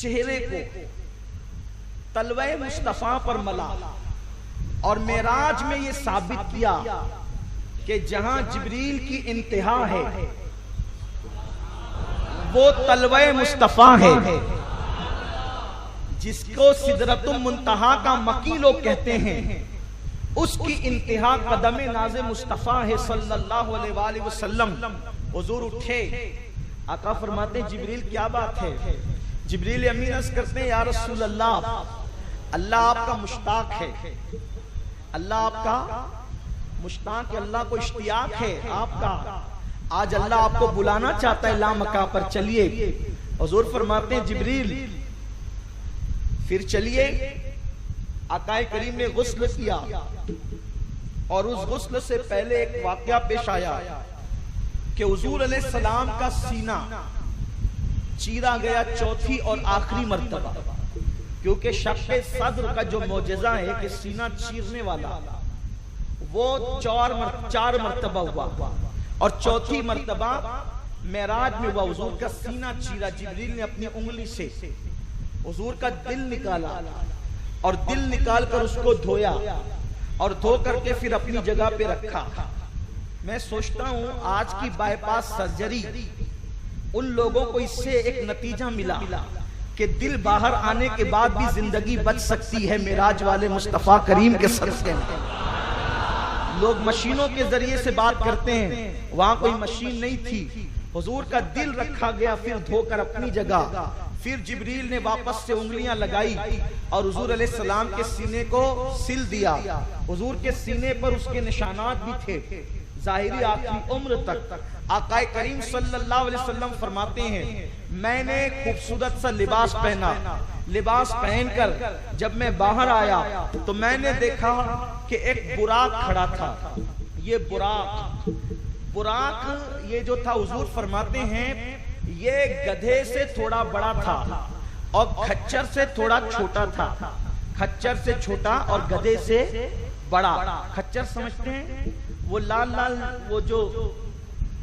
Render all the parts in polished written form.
چہرے کو تلوے مصطفیٰ پر ملا اور معراج میں یہ ثابت کیا کہ جہاں جبریل کی انتہا ہے وہ تلوے مصطفیٰ ہے، جس کو سدرۃ المنتہا کا مکی لوگ کہتے ہیں، اس کی انتہا قدم ناز مصطفیٰ ہے صلی اللہ علیہ وآلہ وسلم۔ حضور اٹھے، آقا فرماتے ہیں جبریل کیا بات ہے؟ جبریل امین عرض کرتے ہیں یا رسول اللہ، اللہ آپ کا مشتاق ہے، اللہ آپ کا مشتاق ہے، اللہ کو اشتیاق ہے آپ کا، آج اللہ آپ کو بلانا چاہتا ہے لامکاں پر، چلیے۔ حضور فرماتے ہیں جبریل پھر چلیے۔ آقا کریم نے غسل کیا اور اس غسل سے پہلے ایک واقعہ پیش آیا کہ حضور علیہ السلام کا سینہ چیرا گیا چوتھی اور آخری مرتبہ، کیونکہ شق صدر کا جو معجزہ ہے کہ سینہ چیرنے والا وہ چار مرتبہ ہوا اور چوتھی مرتبہ معراج میں ہوا، حضور کا سینہ چیرا، جبریل نے اپنی انگلی سے حضور کا دل نکالا اور دل نکال کر اس کو دھویا اور دھو کر کے پھر اپنی جگہ پہ رکھا۔ میں سوچتا ہوں آج کی بائی پاس سرجری ان لوگوں کو اس سے ایک نتیجہ ملا کہ دل باہر آنے کے بعد بھی زندگی بچ سکتی ہے معراج والے مصطفیٰ کریم کے صدقے میں۔ لوگ مشینوں کے ذریعے سے بات کرتے ہیں، وہاں کوئی مشین نہیں تھی، حضور کا دل رکھا گیا پھر دھو کر اپنی جگہ، پھر جبریل نے واپس سے انگلیاں لگائی اور حضور علیہ السلام کے سینے کو سل دیا۔ حضور کے سینے پر اس کے نشانات بھی تھے ظاہری آخری عمر تک۔ آقا کریم صلی اللہ علیہ وسلم فرماتے ہیں میں نے خوبصورت سا لباس پہنا، لباس پہن کر جب میں باہر آیا تو میں نے دیکھا کہ ایک براق کھڑا تھا۔ یہ براق یہ جو تھا حضور فرماتے ہیں یہ گدھے سے تھوڑا بڑا تھا اور کھچر سے تھوڑا چھوٹا تھا، کھچر سے چھوٹا اور گدھے سے بڑا۔ کھچر سمجھتے ہیں وہ لال لال وہ جو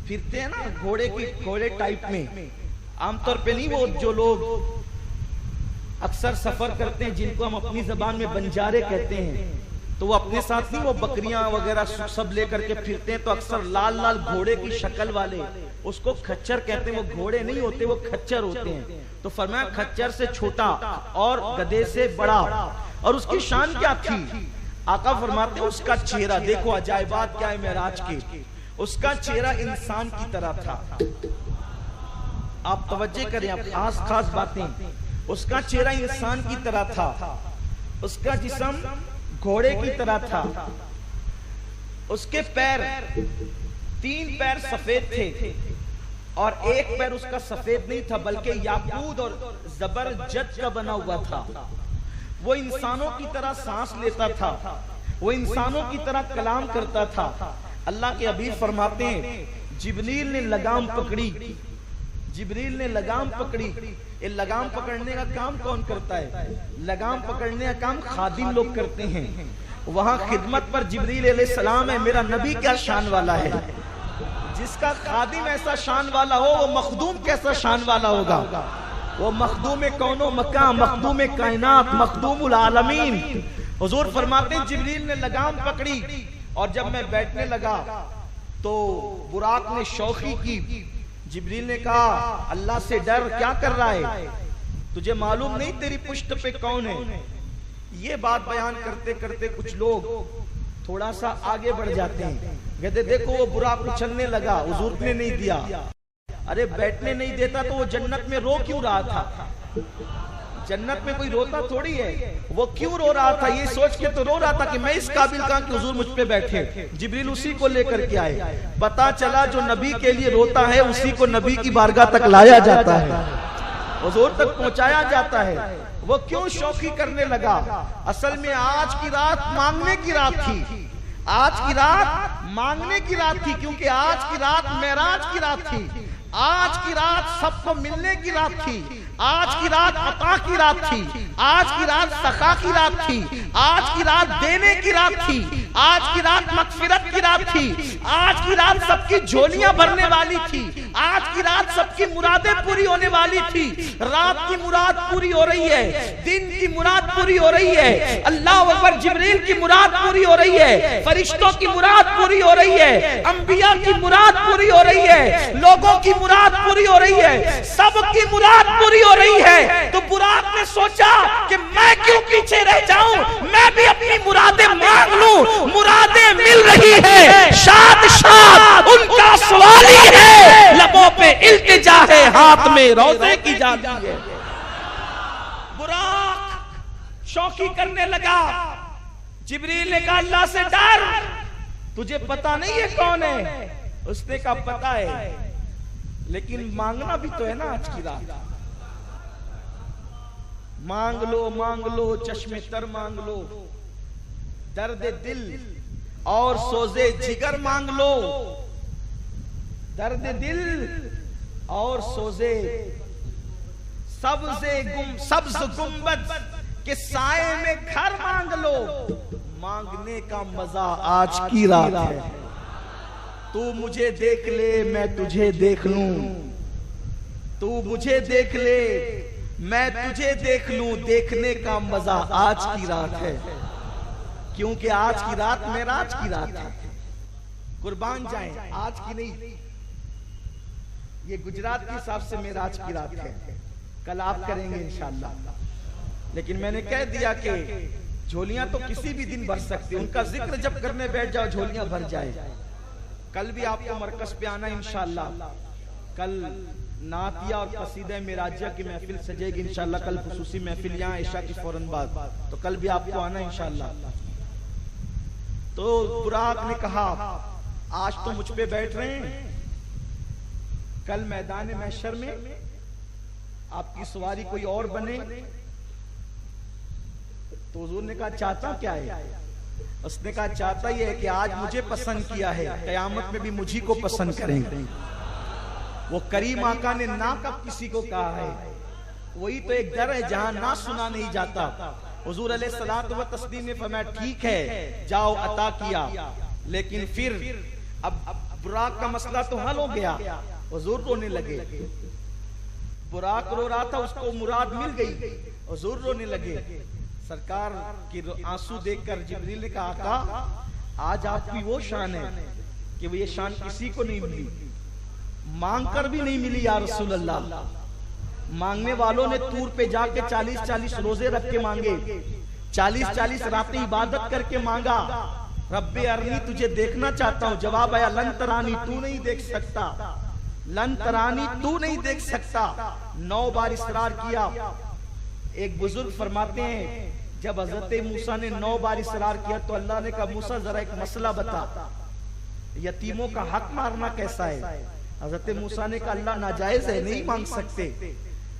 پھرتے ہیں نا گھوڑے ٹائپ میں، عام طور پہ نہیں، وہ جو لوگ اکثر سفر کرتے ہیں جن کو ہم اپنی زبان میں بنجارے کہتے ہیں، تو وہ اپنے ساتھ نہیں وہ بکریاں وغیرہ سب لے کر کے پھرتے ہیں، تو اکثر لال لال گھوڑے کی شکل والے اس کو کھچر کہتے ہیں۔ وہ گھوڑے نہیں ہوتے، وہ کھچر ہوتے ہیں۔ تو فرمایا کھچر سے چھوٹا اور گدھے سے بڑا۔ اور اس کی شان کیا تھی؟ آقا فرماتے ہیں اس کا چہرہ دیکھو، عجائبات کیا ہے معراج کے، اس کا چہرہ انسان کی طرح تھا۔ آپ توجہ کریں، آپ خاص باتیں، اس کا چہرہ انسان کی طرح تھا، اس کا جسم گھوڑے کی طرح تھا، اس کے پیر 3 پیر سفید تھے اور ایک پیر اس کا سفید نہیں تھا بلکہ یاقوت اور زبرجد کا بنا ہوا تھا۔ وہ انسانوں کی طرح سانس لیتا تھا، وہ انسانوں کی طرح کلام کرتا تھا۔ اللہ کے حبیب فرماتے ہیں جبریل نے لگام پکڑی، جبریل نے لگام پکڑی۔ یہ لگام پکڑنے کا کام کون کرتا ہے؟ لگام پکڑنے کا کام خادم لوگ کرتے ہیں۔ وہاں خدمت پر جبریل علیہ السلام ہے، میرا نبی کیا شان والا ہے۔ جس کا خادم ایسا شان والا ہو وہ مخدوم کیسا شان والا ہوگا؟ وہ مخدوم کون و مکان، مخدوم کائنات، مخدوم العالمین۔ حضور فرماتے ہیں جبریل نے لگام پکڑی اور جب میں بیٹھنے لگا تو براق نے شوخی کی۔ جبریل نے کہا اللہ سے ڈر، کیا کر رہا ہے؟ تجھے معلوم نہیں تیری پشت پہ کون ہے؟ یہ بات بیان کرتے کرتے کچھ لوگ تھوڑا سا آگے بڑھ جاتے ہیں، کہتے دیکھو وہ براق اچھلنے لگا، حضور نے نہیں دیا۔ ارے بیٹھنے نہیں دیتا تو وہ جنت میں رو کیوں رہا تھا؟ جنت میں کوئی روتا تھوڑی ہے، وہ کیوں رو رہا تھا؟ یہ سوچ کے تو رو رہا تھا کہ میں اس قابل کہاں کہ حضور مجھ پہ بیٹھے۔ جبریل اسی کو لے کر کے آئے، پتا چلا جو نبی کے لیے روتا ہے اسی کو نبی کی بارگاہ تک لایا جاتا ہے، حضور تک پہنچایا جاتا ہے۔ وہ کیوں شوخی کرنے لگا؟ اصل میں آج کی رات مانگنے کی رات تھی، آج کی رات مانگنے کی رات تھی، کیونکہ آج کی رات معراج کی رات تھی، آج کی رات سب کو ملنے کی رات تھی، آج کی رات عطا کی رات تھی، آج کی رات سخا کی رات تھی، آج کی رات دینے کی رات تھی، آج کی رات مغفرت کی رات تھی، آج کی رات سب کی جھولیاں بھرنے والی تھی، آج کی رات سب کی مرادیں پوری ہونے والی تھی. رات کی مراد پوری ہو رہی ہے, دن کی مراد پوری ہو رہی ہے. اللہ اکبر. جبریل کی مراد پوری ہو رہی ہے, فرشتوں کی مراد پوری ہو رہی ہے, انبیاء کی مراد پوری ہو رہی ہے, لوگوں کی مراد پوری ہو رہی ہے, سب کی مراد پوری ہو رہی ہے. تو براق نے سوچا کہ میں کیوں پیچھے رہ جاؤں, میں بھی اپنی مرادیں مانگ لوں. مرادیں مل رہی ہے, شاد شاد ان کا سوالی ہے, لبوں پہ التجا ہے, ہاتھ میں روزے کی جاتی ہے. براق شوخی کرنے لگا. جبریل نے کہا اللہ سے ڈر, تجھے پتا نہیں ہے کون ہے؟ اس نے کہا پتا ہے, لیکن مانگنا بھی تو ہے نا. آج کی رات مانگ لو چشم تر مانگ لو, درد دل اور سوزے جگر مانگ لو. درد دل اور سوزے سبز گنبد کے سائے میں گھر مانگ لو. مانگنے کا مزہ آج کی رات ہے. تو مجھے دیکھ لے میں تجھے دیکھ لوں, تو مجھے دیکھ لے میں تجھے دیکھ لوں. دیکھنے کا مزہ آج کی رات ہے, کیونکہ آج کی رات معراج کی رات ہے. قربان جائیں, آج کی نہیں, یہ گجرات کے حساب سے معراج کی رات ہے. کل آپ کریں گے انشاءاللہ. لیکن میں نے کہہ دیا کہ جھولیاں تو کسی بھی دن بھر سکتے, ان کا ذکر جب کرنے بیٹھ جاؤ جھولیاں بھر جائے. کل بھی آپ کو مرکز پہ آنا انشاءاللہ. کل نعتیہ اور قصیدہ معراجیہ کی محفل سجے گی انشاءاللہ. کل خصوصی محفل یہاں عشاء کی فوراً بعد, تو کل بھی آپ کو آنا انشاءاللہ. تو براق نے کہا آج تو مجھ پہ بیٹھ رہے ہیں, کل میدان محشر میں آپ کی سواری کوئی اور بنے. تو حضور نے کہا چاہتا کیا ہے؟ اس نے کہا چاہتا یہ ہے کہ آج مجھے پسند کیا ہے, قیامت میں بھی مجھے کو پسند کریں گے. وہ کریم آقا نے نہ کب کسی کو کہا ہے, وہی تو ایک در ہے جہاں نہ سنا نہیں جاتا. حضور علیہ الصلوۃ والتسلیم نے فرمایا ٹھیک ہے جاؤ عطا کیا, لیکن پھر اب براق کا مسئلہ تو حل ہو گیا. حضور رونے لگے. براق رو رہا تھا, اس کو مراد مل گئی, حضور رونے لگے. سرکار کی آنسو دیکھ کر جبریل نے کہا آقا آج آپ کی وہ شان ہے کہ وہ یہ شان کسی کو نہیں ملی, مانگ کر بھی نہیں ملی یا رسول اللہ. مانگنے والوں نے طور پہ جا کے 40 روزے رکھ کے مانگے, 40 راتیں عبادت کر کے مانگا. رب ارنی تجھے دیکھنا چاہتا ہوں. جواب آیا لن ترانی, تو نہیں دیکھ سکتا, لن ترانی تو نہیں دیکھ سکتا. 9 بار اصرار کیا. ایک بزرگ فرماتے ہیں جب حضرت موسیٰ نے 9 بار اصرار کیا تو اللہ نے کہا موسیٰ ذرا ایک مسئلہ بتا, یتیموں کا حق مارنا کیسا ہے؟ حضرت موسیٰ نے کہا اللہ ناجائز ہے, نہیں مانگ سکتے,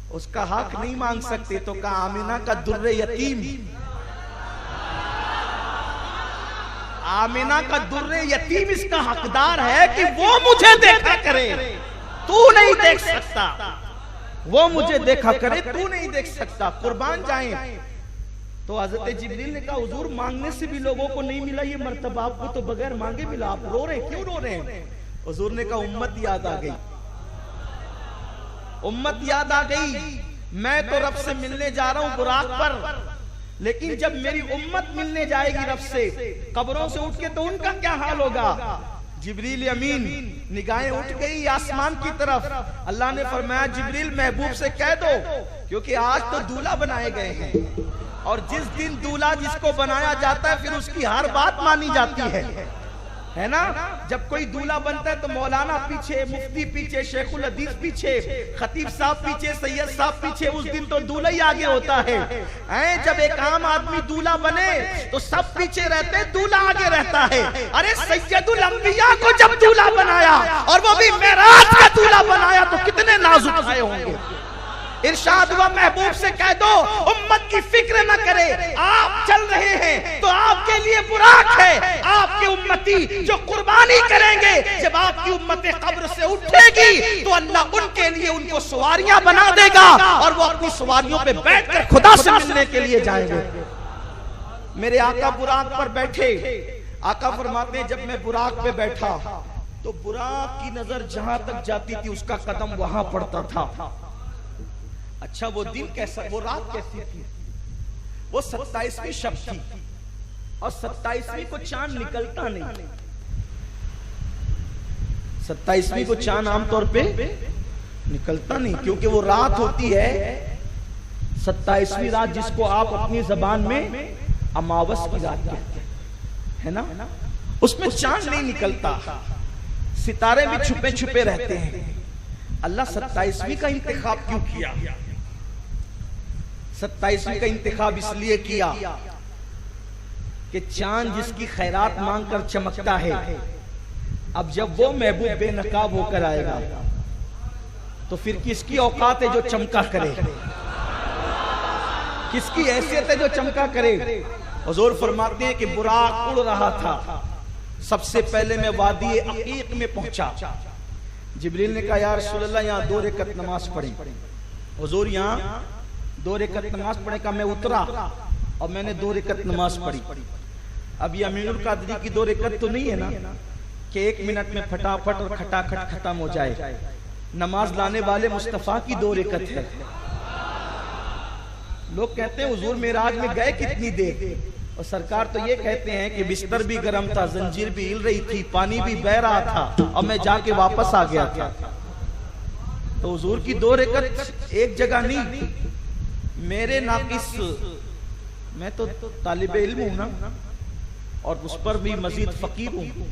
اس کا حق نہیں مانگ سکتے. تو کہا آمینہ کا در یتیم, آمینہ کا در یتیم اس کا حقدار ہے کہ وہ مجھے دیکھا کرے, تو نہیں دیکھ سکتا. وہ مجھے دیکھا کرے, تو نہیں دیکھ سکتا. قربان جائیں. تو حضرت جبریل نے کہا حضور مانگنے سے بھی لوگوں کو نہیں ملا یہ مرتبہ, آپ کو تو بغیر مانگے ملا, آپ رو رہے, کیوں رو رہے ہیں؟ حضور نے کہا امت یاد آ گئی, امت یاد آ گئی. میں تو رب سے ملنے جا رہا ہوں براق پر, لیکن جب میری امت ملنے جائے گی رب سے قبروں سے اٹھ کے تو ان کا کیا حال ہوگا؟ جبریل امین نگاہیں اٹھ گئی آسمان کی طرف. اللہ نے فرمایا جبریل محبوب سے کہہ دو, کیونکہ آج تو دولہا بنائے گئے ہیں, اور جس دن دولہا جس کو بنایا جاتا ہے پھر اس کی ہر بات مانی جاتی ہے نا. جب کوئی دولہا بنتا ہے تو مولانا پیچھے, مفتی پیچھے, شیخ الحدیث پیچھے, خطیب صاحب پیچھے, سید صاحب پیچھے, اس دن تو دولہا ہی آگے ہوتا ہے. جب ایک عام آدمی دولہا بنے تو سب پیچھے رہتے, دولہا آگے رہتا ہے. ارے سید الانبیاء کو جب دولہا بنایا اور وہ بھی معراج کا دولہا بنایا تو کتنے ناز اٹھائے ہوں گے. ارشاد ہوا محبوب سے کہہ دو امت کی فکر نہ کرے, آپ چل رہے ہیں تو آپ کے لیے براق ہے. آپ کے امتی جو قربانی کریں گے, جب آپ کی امت قبر سے اٹھے گی تو اللہ ان کے لیے ان کو سواریاں بنا دے گا, اور وہ اپنی سواریوں پہ بیٹھ کر خدا سے ملنے کے لیے جائیں گے. میرے آقا براق پر بیٹھے. آقا فرماتے ہیں جب میں براق پہ بیٹھا تو براق کی نظر جہاں تک جاتی تھی اس کا قدم وہاں پڑتا تھا. اچھا وہ دن کیسا, وہ رات کیسی تھی؟ وہ 27ویں شب تھی اور 27ویں کو چاند نکلتا نہیں. 27ویں کو چاند عام طور پہ نکلتا نہیں کیونکہ وہ رات ہوتی ہے 27ویں رات, جس کو آپ اپنی زبان میں اماوس کی رات کہتے ہیں, ہے نا. اس میں چاند نہیں نکلتا, ستارے بھی چھپے چھپے رہتے ہیں. اللہ 27ویں کا انتخاب کیوں کیا؟ 27ویں کا انتخاب اس لیے کیا کہ چاند جس کی خیرات مانگ کر چمکتا ہے, اب جب وہ محبوب بے نقاب ہو کر آئے گا تو پھر کس کی اوقات ہے جو چمکا کرے, کس کی حیثیت ہے جو چمکا کرے. حضور فرماتے ہیں کہ براق اڑ رہا تھا, سب سے پہلے میں وادی عقیق میں پہنچا. جبریل نے کہا یا رسول اللہ یہاں 2 رکعت نماز پڑھیں. حضور یہاں 2 رکعت نماز پڑھنے کا. میں اترا اور میں نے 2 رکعت نماز پڑھی. اب یہ امین القادری کی 2 رکعت تو نہیں ہے نا کہ 1 منٹ میں پھٹافٹ اور کھٹاکھٹ ختم ہو جائے. نماز لانے والے مصطفیٰ کی 2 رکعت ہے. لوگ کہتے ہیں حضور معراج میں گئے کتنی دیر, اور سرکار تو یہ کہتے ہیں کہ بستر بھی گرم تھا, زنجیر بھی ہل رہی تھی, پانی بھی بہ رہا تھا اور میں جا کے واپس آ گیا تھا. تو حضور کی 2 رکعت ایک جگہ نہیں. میرے ناقص, میں تو طالب علم ہوں نا اور اس پر بھی مزید فقیر ہوں.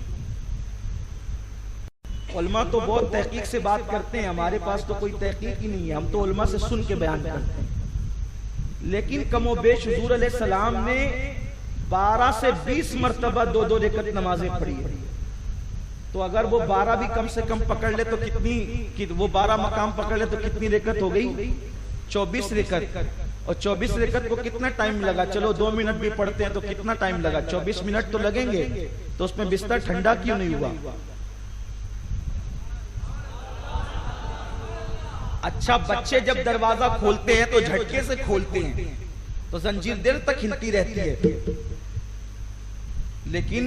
علماء تو بہت تحقیق سے بات کرتے ہیں, ہمارے پاس تو کوئی تحقیق ہی نہیں ہے, ہم تو علماء سے سن کے بیان کرتے ہیں. لیکن کم و بیش حضور علیہ السلام نے 12 سے 20 مرتبہ 2 رکعت نمازیں پڑھی ہے. تو اگر وہ 12 بھی کم سے کم پکڑ لے تو کتنی, وہ 12 مقام پکڑ لے تو کتنی رکعت ہو گئی؟ 24 رکعت. اور 24 رکعت کو کتنا ٹائم لگا؟ چلو 2 منٹ بھی پڑھتے ہیں تو کتنا ٹائم لگا؟ 24 منٹ تو لگیں گے. تو اس میں بستر ٹھنڈا کیوں نہیں ہوا؟ اچھا بچے جب دروازہ کھولتے ہیں تو جھٹکے سے کھولتے ہیں تو زنجیر دیر تک ہلتی رہتی ہے, لیکن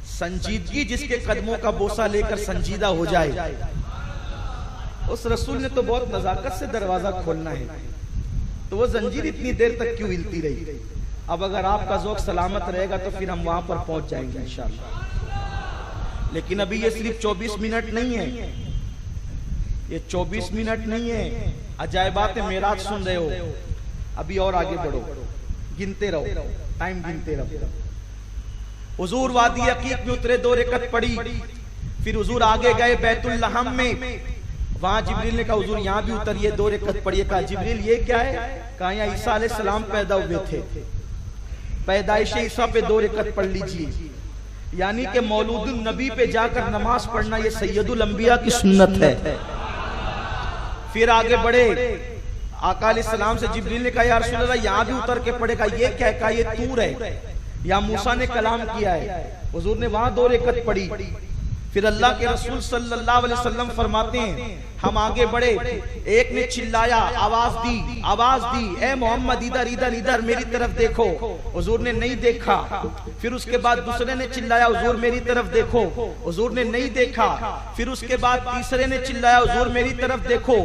سنجیدگی جس کے قدموں کا بوسہ لے کر سنجیدہ ہو جائے, اس رسول نے تو بہت نزاکت سے دروازہ کھولنا ہے, تو وہ زنجیر اتنی دیر تک کیوں ہلتی رہی؟ اب اگر آپ کا ذوق سلامت رہے گا تو پھر ہم وہاں پر پہنچ جائیں گے انشاءاللہ. لیکن ابھی یہ صرف 24 منٹ نہیں ہے, یہ 24 منٹ نہیں ہے. عجائبات معراج سن رہے ہو, ابھی اور آگے بڑھو, گنتے رہو, ٹائم گنتے رہو. حضور وادی عقیق میں اترے, 2 رکعت پڑھی, پھر حضور آگے گئے بیت اللحم میں. وہاں جبریل نے کہا حضور یہاں بھی اتریے, 2 رکعت پڑھیے. کہا جبریل یہ کیا ہے؟ کہا یہاں عیسیٰ علیہ السلام پیدا ہوئے تھے, پیدائش عیسیٰ پہ 2 رکعت پڑھ لیجیے. یعنی کہ مولود النبی پہ جا کر نماز پڑھنا یہ سید الانبیاء کی سنت ہے. پھر آگے بڑھے, آقا علیہ السلام سے جبریل نے کہا یا رسول اللہ یہاں بھی اتر کے پڑھے. کہا یہ کیا ہے؟ کہا یہ طور ہے, یا موسیٰ نے کلام کیا ہے. حضور نے وہاں 2 رکعت پڑھی. پھر اللہ کے رسول صلی اللہ علیہ وسلم فرماتے ہیں ہم آگے بڑھے, ایک نے چلایا, آواز دی, اے محمد ادھر ادھر ادھر میری طرف دیکھو. حضور نے نہیں دیکھا. پھر اس کے بعد دوسرے نے چلایا, حضور میری طرف دیکھو. حضور نے نہیں دیکھا. پھر اس کے بعد تیسرے نے چلایا, حضور میری طرف دیکھو.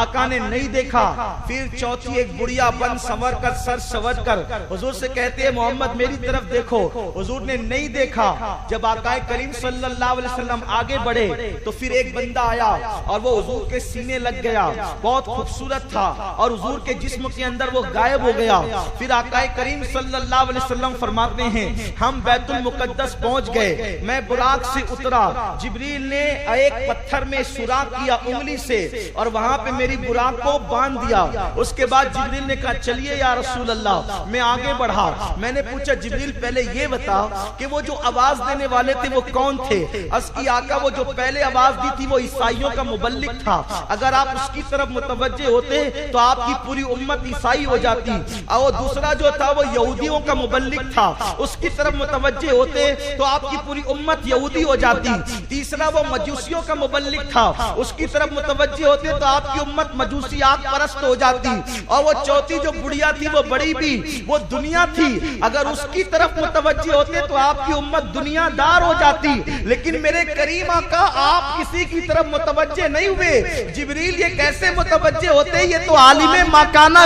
آقا نے نہیں دیکھا. پھر چوتھی ایک بڑھیا بن سنور کر, سر سور کر حضور سے کہتے ہیں محمد میری طرف دیکھو. حضور نے نہیں دیکھا. جب آقا کریم صلی اللہ علیہ وسلم آگے بڑھے تو پھر ایک بندہ آیا اور وہ حضور کے سینے لگ گیا, بہت خوبصورت تھا, اور حضور کے جسم کے اندر وہ غائب ہو گیا. پھر آقا کریم صلی اللہ علیہ وسلم فرماتے ہیں ہم بیت المقدس پہنچ گئے, میں براق سے اترا, جبریل نے ایک پتھر میں سوراخ کیا انگلی سے اور وہاں پہ میری براق کو باندھ دیا. اس کے بعد جبریل نے کہا چلیے یا رسول اللہ. میں آگے بڑھا, میں نے پوچھا جبریل پہلے یہ بتا کہ وہ جو آواز دینے والے تھے وہ کون تھے؟ اس کی آقا وہ جو پہلے آواز دی تھی وہ عیسائیوں کا مبلغ تھا, اگر آپ اس کی طرف متوجہ ہوتے تو آپ کی پوری امت عیسائی ہو جاتی. اور دوسرا جو تھا وہ یہودیوں کا مبلغ تھا, اس کی طرف متوجہ ہوتے تو آپ کی پوری امت یہودی ہو جاتی. تیسرا وہ مجوسیوں کا مبلغ تھا, اس کی طرف متوجہ ہوتے تو آپ کی امت مجوسی آگ پرست ہو جاتی. اور وہ چوتھی جو بڑھیا تھی وہ بڑی بھی وہ دنیا تھی, اگر اس کی طرف متوجہ ہوتے تو آپ کی امت دنیا دار ہو جاتی. لیکن میرے کریم آقا آپ کسی کی طرف متوجہ نہیں ہوئے. جبریل یہ کیسے متوجہ ہوتے؟ یہ تو عالم ماکانہ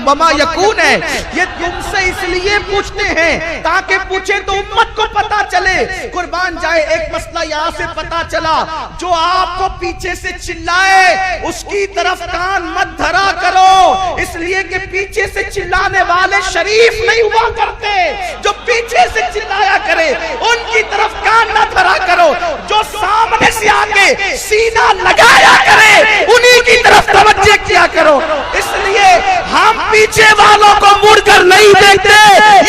وما یکون ہے. یہ تم سے اس لیے پوچھتے ہیں تاکہ پوچھیں تو امت کو پتا چلے. قربان جائے ایک مسئلہ یہاں سے پتا چلا, جو آپ کو پیچھے سے چلائے اس کی طرف کان مت دھرا کرو, اس لیے کہ پیچھے سے چلانے والے شریف نہیں ہوا کرتے. جو پیچھے سے چلایا کرے ان کی طرف کان نہ دھرا کرو, جو سامنے سے آگے سینہ لگایا کرے انہی کی طرف توجہ کیا کرو. اس لیے ہم پیچھے والوں کو مڑ کر نہیں دیکھتے,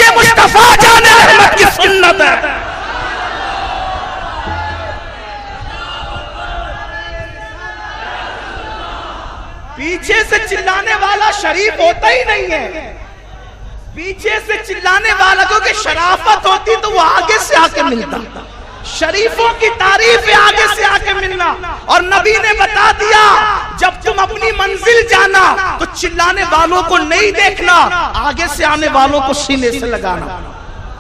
یہ مصطفیٰ جان احمد کی سنت ہے. پیچھے سے چلانے والا شریف ہوتا ہی نہیں ہے. پیچھے سے چلانے والا کیونکہ شرافت ہوتی تو وہ آگے سے آ کے ملتا. شریفوں کی تعریف ہے آگے سے آ کے ملنا. اور نبی نے بتا دیا جب تم اپنی منزل جانا تو چلانے والوں کو نہیں دیکھنا, آگے سے آنے والوں کو سینے سے لگانا.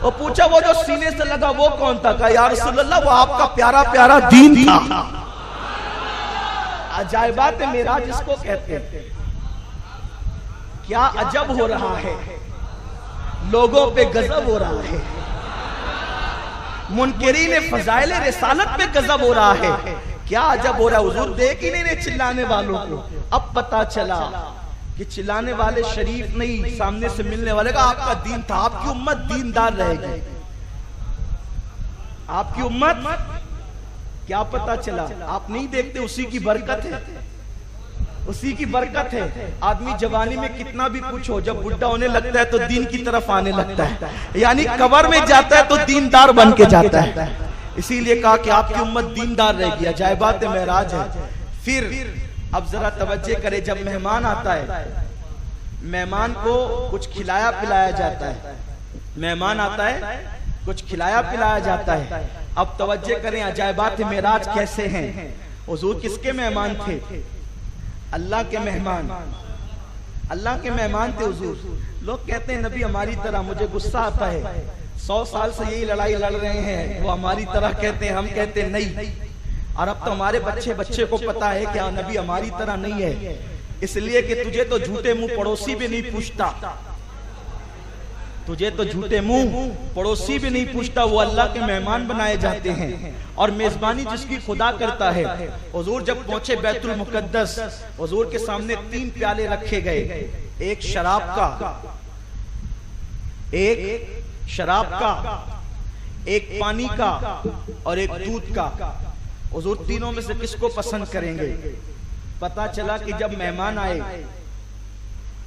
وہ پوچھا وہ جو سینے سے لگا وہ کون تھا؟ کہا یا رسول اللہ وہ آپ کا پیارا پیارا دین تھا. عجائبات معراج اس کو کہتے ہیں. کیا عجب ہو رہا ہے, لوگوں پہ غضب ہو رہا ہے, منکرین فضائل رسالت پہ غضب ہو رہا ہے. کیا عجب ہو رہا ہے, حضور دیکھ ہی نہیں رہے چلانے والوں کو. اب پتا چلا کہ چلانے والے شریف نہیں, سامنے سے ملنے والے کا آپ کا دین تھا. آپ کی امت دیندار رہے گی. آپ کی امت کیا پتا چلا, آپ نہیں دیکھتے اسی کی برکت ہے, اسی کی برکت ہے. آدمی جوانی میں کتنا بھی کچھ ہو, جب بڈھا ہونے لگتا ہے تو دین کی طرف آنے لگتا ہے, یعنی قبر میں جاتا ہے تو دیندار بن کے جاتا ہے. اسی لیے کہا کہ آپ کی امت دیندار رہے گی. عجائبات معراج ہے. پھر اب ذرا توجہ کرے, جب مہمان آتا ہے مہمان کو کچھ کھلایا پلایا جاتا ہے. مہمان آتا ہے کچھ کھلایا پلایا جاتا ہے. اب توجہ کریں عجائبات معراج کیسے ہیں. حضور کس کے مہمان تھے؟ اللہ کے مہمان. اللہ کے مہمان تھے حضور. لوگ کہتے ہیں نبی ہماری طرح, مجھے غصہ آتا ہے, 100 سال سے یہی لڑائی لڑ رہے ہیں, وہ ہماری طرح کہتے ہیں, ہم کہتے ہیں نہیں. اور اب تو ہمارے بچے کو پتا ہے کہ نبی ہماری طرح نہیں ہے, اس لیے کہ تجھے تو جھوٹے منہ پڑوسی بھی نہیں پوچھتا. تجھے تو جھوٹے منہ پڑوسی بھی نہیں پوچھتا. وہ اللہ کے مہمان بنائے جاتے ہیں اور میزبانی جس کی خدا کرتا ہے. حضور جب پہنچے بیت المقدس, حضور کے سامنے 3 پیالے رکھے گئے, ایک شراب کا, ایک شراب کا, ایک پانی کا اور ایک دودھ کا. حضور تینوں میں سے کس کو پسند کریں گے؟ پتا چلا کہ جب مہمان آئے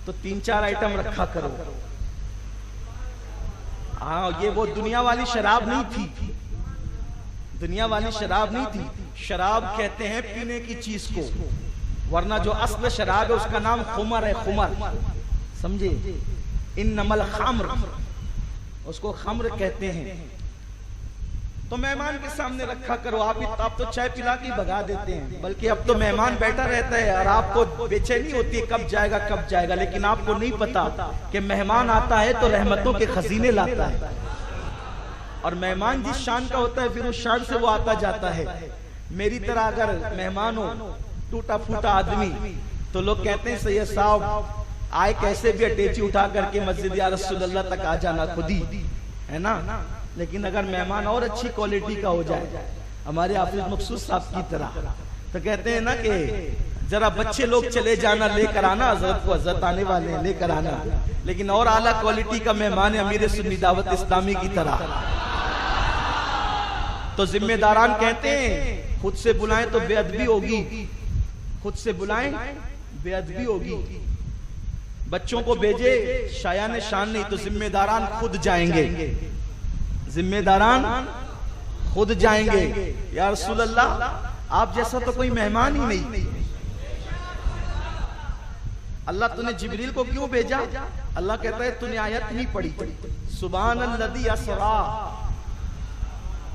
تو 3-4 آئٹم رکھا کرو. ہاں یہ وہ دنیا والی شراب نہیں تھی, دنیا والی شراب نہیں تھی. شراب کہتے ہیں پینے کی چیز کو, ورنہ جو اصل شراب ہے اس کا نام خمر ہے. خمر سمجھے, انما الخمر, اس کو خمر کہتے ہیں. تو مہمان کے سامنے رکھا کرو. آپ تو چائے پلا کے بھگا دیتے ہیں, بلکہ اب تو مہمان بیٹھا رہتا ہے اور آپ کو بے چینی ہوتی ہے کب جائے گا. لیکن آپ کو نہیں پتا کہ مہمان آتا ہے تو رحمتوں کے خزینے لاتا ہے, اور مہمان جس شان کا ہوتا ہے پھر اس شان سے وہ آتا جاتا ہے. میری طرح اگر مہمان ہو ٹوٹا پھوٹا آدمی تو لوگ کہتے ہیں سید صاحب آئے کیسے بھی اٹیچی اٹھا کر کے مسجد یا رسول اللہ تک آ جانا خود ہی ہے نا. لیکن اگر مہمان اور اچھی کوالٹی کا ہو جائے, ہمارے حافظ مقصود صاحب کی طرح, تو کہتے ہیں نا کہ ذرا بچے لوگ چلے جانا, لے کر آنا حضرت کو, حضرت آنے والے ہیں لے کر آنا. لیکن اور اعلیٰ کوالٹی کا مہمان ہے امیر سنی دعوت اسلامی کی طرح. تو ذمہ داران کہتے ہیں خود سے بلائیں تو بے ادبی ہوگی, خود سے بلائیں بے ادبی ہوگی. بچوں کو بھیجے شایان شان نہیں, تو ذمہ داران خود جائیں گے, ذمہ داران خود جائیں گے. یا رسول اللہ آپ جیسا تو کوئی مہمان ہی نہیں. اللہ تو نے جبریل کو کیوں بھیجا؟ اللہ کہتا ہے تو نے آیت نہیں پڑھی, سبحان الذی اسری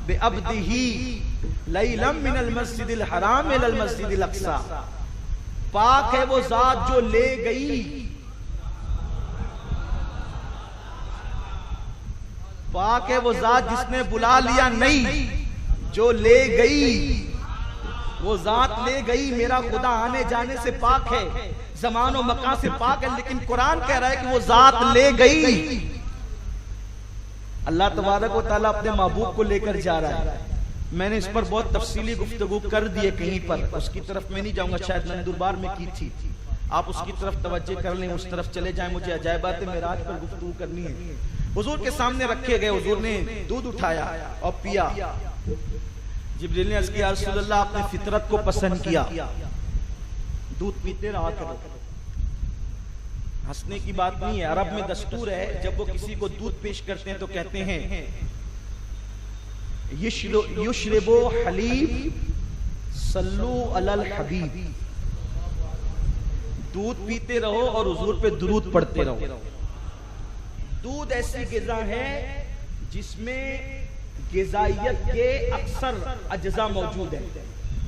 بعبدہ لیلا من المسجد الحرام الی المسجد الاقصی. پاک ہے وہ ذات جو لے گئی, پاک ہے وہ ذات جس نے بلا لیا نہیں, جو لے گئی وہ ذات لے گئی، میرا خدا آنے جانے سے پاک ہے، زمان و مکان سے پاک ہے، لیکن قرآن کہہ رہا ہے کہ وہ ذات لے گئی۔ اللہ تبارک و تعالیٰ اپنے محبوب کو لے کر جا رہا ہے۔ میں نے اس پر بہت تفصیلی گفتگو کر دی ہے کہیں پر، اس کی طرف میں نہیں جاؤں گا، شاید نندربار میں کی تھی، آپ اس کی طرف توجہ کر لیں، اس طرف چلے جائیں، مجھے عجائبات معراج پر گفتگو کرنی ہے۔ حضور کے سامنے رکھے گئے، حضور نے دودھ اٹھایا اور پیا۔ جبریل نے عرض کیا، یا رسول اللہ آپ نے فطرت کو پسند کیا، دودھ پیتے رہا کرو۔ ہنسنے کی بات نہیں ہے، عرب میں دستور ہے جب وہ کسی کو دودھ پیش کرتے ہیں تو کہتے ہیں یشربو حلیب صلو علی الحبیب، دودھ پیتے رہو اور حضور پہ درود پڑھتے رہو۔ دودھ ایسی غذا ہے جس میں غذائیت کے اکثر اجزاء موجود ہیں،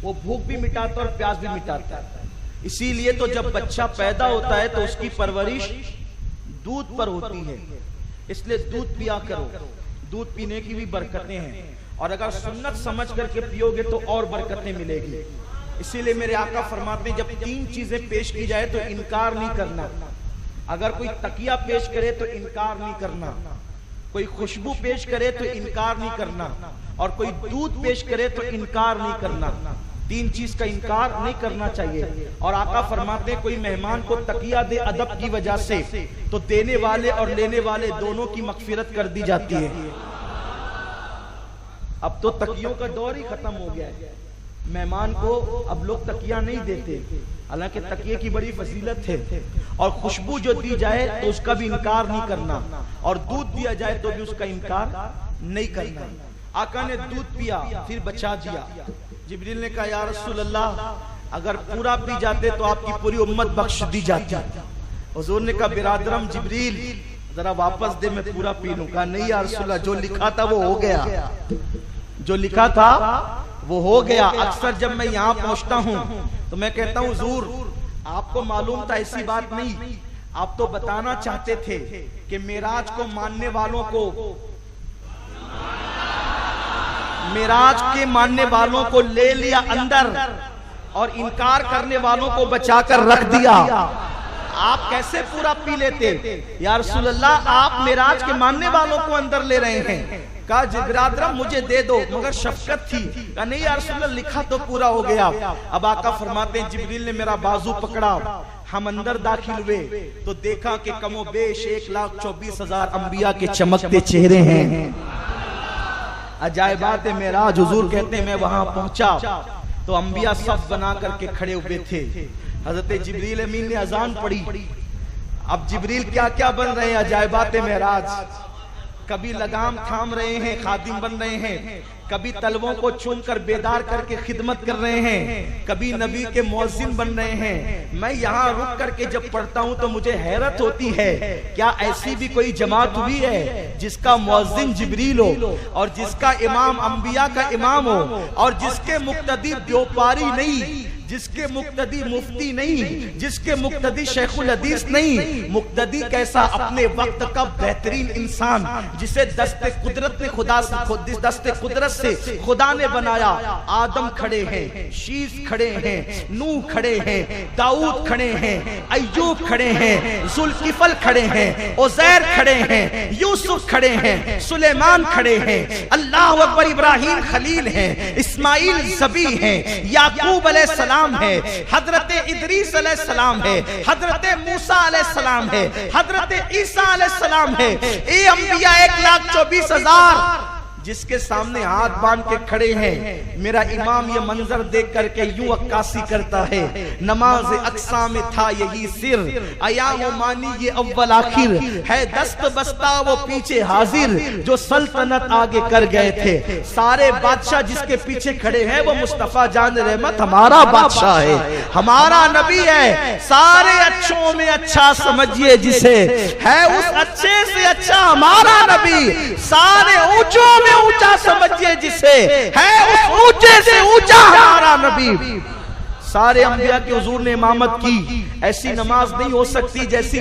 وہ بھوک بھی مٹاتا اور پیاس بھی مٹاتا ہے۔ اسی لیے تو جب بچہ پیدا ہوتا ہے تو اس کی پرورش دودھ پر ہوتی ہے، اس لیے دودھ پیا کرو، دودھ پینے کی بھی برکتیں ہیں، اور اگر سنت سمجھ کر کے پیو گے تو اور برکتیں ملے گی۔ اسی لیے میرے آقا فرماتے ہیں جب تین چیزیں پیش کی جائے تو انکار نہیں کرنا۔ اگر کوئی تکیہ پیش کرے تو انکار نہیں کرنا، کوئی خوشبو پیش کرے تو انکار نہیں کرنا، اور کوئی دودھ پیش کرے تو انکار نہیں کرنا۔ تین چیز کا انکار نہیں کرنا چاہیے۔ اور آقا فرماتے ہیں کوئی مہمان کو تکیہ دے ادب کی وجہ سے تو دینے والے اور لینے والے دونوں کی مغفرت کر دی جاتی ہے۔ اب تو تکیوں کا دور ہی ختم ہو گیا ہے، مہمان کو اب لوگ تکیہ نہیں دیتے، حالانکہ تکیے کی بڑی فضیلت ہے۔ اور خوشبو جو دی جائے تو اس کا بھی انکار نہیں کرنا، اور دودھ دیا جائے تو بھی اس کا انکار نہیں کرنا۔ آقا نے دودھ پیا پھر بچا دیا۔ جبریل نے کہا یا رسول اللہ اگر پورا پی جاتے تو آپ کی پوری امت بخش دی جاتی۔ حضور نے کہا برادرم جبریل ذرا واپس دے، میں پورا پی لوں۔ کہا نہیں یا رسول اللہ جو لکھا تھا وہ ہو گیا، جو لکھا تھا وہ ہو گیا۔ اکثر جب میں یہاں پہنچتا ہوں تو میں کہتا ہوں حضور آپ کو معلوم تھا، ایسی بات نہیں، آپ تو بتانا چاہتے تھے کہ معراج کو ماننے والوں کو، معراج کے ماننے والوں کو لے لیا اندر اور انکار کرنے والوں کو بچا کر رکھ دیا، آپ کیسے پورا پی لیتے؟ یا رسول اللہ آپ معراج کے ماننے والوں کو اندر لے رہے ہیں۔ کہا برادرم مجھے دے دو، مگر شفقت تھی۔ کہا نہیں یا رسول اللہ لکھا تو پورا ہو گیا۔ اب آقا فرماتے ہیں جبریل نے میرا بازو پکڑا، ہم اندر داخل ہوئے تو دیکھا کہ کم و بیش 1,24,000 انبیاء کے چمکتے چہرے ہیں۔ عجائبات معراج، حضور کہتے ہیں میں وہاں پہنچا تو انبیاء صف بنا کر کے کھڑے ہوئے تھے۔ حضرت جبریل امین نے اذان پڑھی۔ اب جبریل کیا کیا بن رہے ہیں عجائبات معراج، کبھی لگام تھام رہے ہیں خادم بن رہے ہیں، کبھی تلووں کو چوم کر بیدار کر کے خدمت کر رہے ہیں، کبھی نبی کے مؤذن بن رہے ہیں۔ میں یہاں رک کر کے جب پڑھتا ہوں تو مجھے حیرت ہوتی ہے، کیا ایسی بھی کوئی جماعت ہوئی ہے جس کا مؤذن جبریل ہو، اور جس کا امام انبیاء کا امام ہو، اور جس کے مقتدی دیوپاری نہیں، جس کے مقتدی مفتی نہیں، جس کے مقتدی شیخ الحدیث نہیں، مقتدی کیسا اپنے وقت کا بہترین انسان جسے دست قدرت سے خدا نے بنایا۔ آدم کھڑے ہیں، شیس کھڑے ہیں، نوح کھڑے ہیں، داؤد کھڑے ہیں، ایوب کھڑے ہیں، ذوالکفل کھڑے ہیں، عزیر کھڑے ہیں، یوسف کھڑے ہیں، سلیمان کھڑے ہیں، اللہ اکبر، ابراہیم خلیل ہیں، اسماعیل ذبی ہیں، یعقوب علیہ السلام ہے، حضرت ادریس علیہ السلام ہے، حضرت موسیٰ علیہ السلام ہے، حضرت عیسیٰ علیہ السلام ہے۔ اے انبیاء 1,24,000 جس کے سامنے ہاتھ باندھ کے کھڑے ہیں۔ میرا امام یہ منظر دیکھ کر کے یوں عکاسی کرتا ہے، نماز اقصا میں تھا یہی سر، ایام و مانی یہ اول آخر ہے، دست بستہ وہ پیچھے حاضر، جو سلطنت آگے کر گئے تھے۔ سارے بادشاہ جس کے پیچھے کھڑے ہیں وہ مصطفیٰ جان رحمت ہمارا بادشاہ ہے، ہمارا نبی ہے۔ سارے اچھوں میں اچھا سمجھئے جسے، ہے اس اچھے سے اچھا ہمارا نبی۔ سارے اونچوں میں اونچا سمجھئے جسے، ہے اس اونچے سے اونچا ہمارا نبی۔ سارے انبیاء کے حضور نے امامت کی۔ ایسی نماز نہیں ہو سکتی جیسی